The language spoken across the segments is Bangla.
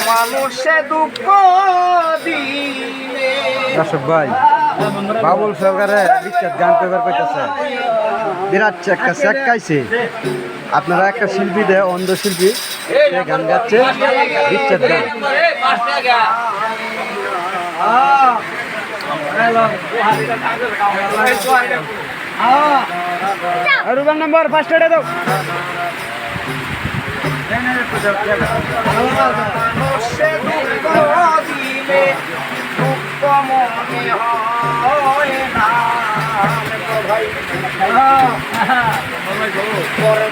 মানুষে দুঃখ দিলে দর্শক ভাই বাবুল সরকারের বিখ্যাত গান কইবার কইতাছে বিরাট একটা চেকাইছে আপনারা একটা শিল্পী দেয় অন্ধ শিল্পী সে গান গাচ্ছে বিখ্যাত গান রুবেন নম্বর ফার্স্ট এডে দাও মানুষে দুঃখ দিলে দুঃখ মনে হয় না ভাই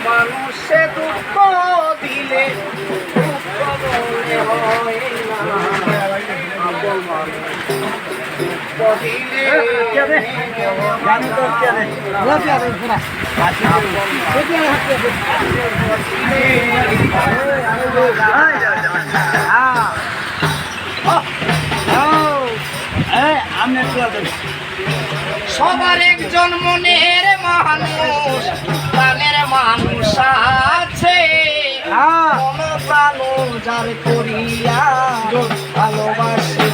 মানুষে দুঃখ দিলে দুঃখ মনে হয় সবার একজন মনের মানুষ প্রাণের মানুষ আছে প্রাণ যার করিয়া ভালোবাসে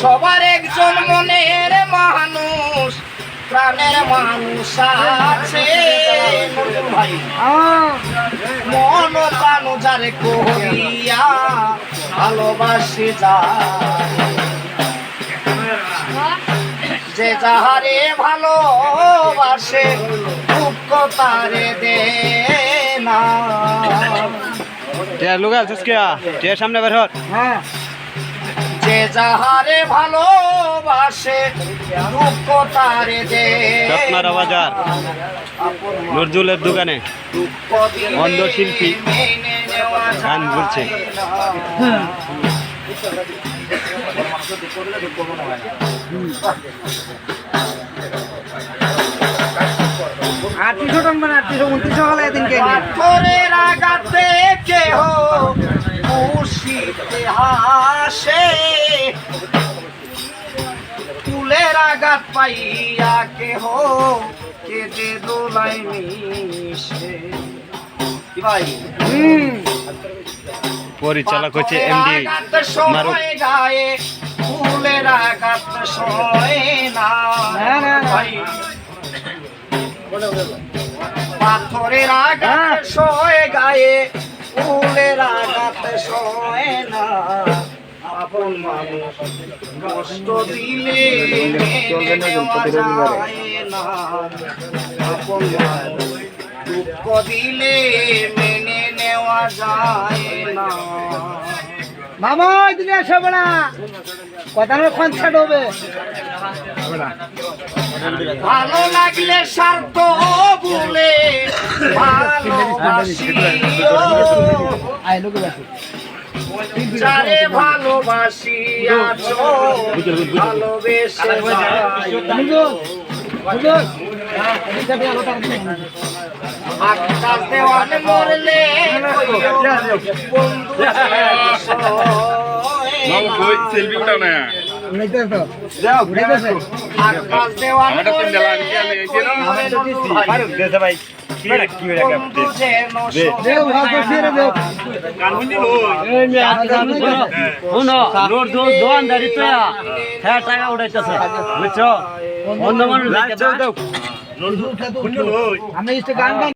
সবার একজন মনের মানুষ প্রাণের মানুষ আছে ভাই মন প্রাণ যার করিয়া ভালোবাসে যে যাহারে ভালোবাসে দুঃখ তারে দে না সামনে বের হর যে যাহারে ভালোবাসে দুঃখ তারে দে রত্নারা বাজার নজরুলের দোকানে অন্ধ শিল্পী গান বলছে পাথরের আঘাতে কেহ খুশিতে হাসে ফুলের আঘাত পাইয়া কেহ কেঁদে দোলাই মিশে ভাই পরিচালক হচ্ছে এমডি মারুফ গায়ে ফুলের আঘাত সয় না ভাই পাথরের আঘাত সয় গায়ে ফুলের আঘাত সয় না আপন মানুষ কষ্ট দিলে মেনে নেওয়া যায় না আপন মানুষ দুঃখ দিলে মেনে নেওয়া যায় না মামা তুমি আসো বড়া কথা কনসার্ট হবে ভালো লাগলে স্বার্থ বলে ভালোবাসি যারে ভালোবাসি আছো ভালোবেসে আকাশ দেওয়ান মরলে বন্ধু আকাশ দেওয়ান দোকানদারি তো হ্যাঁ টাকা উঠাইতেছে বুঝছো অন্য মানুষ আমি গান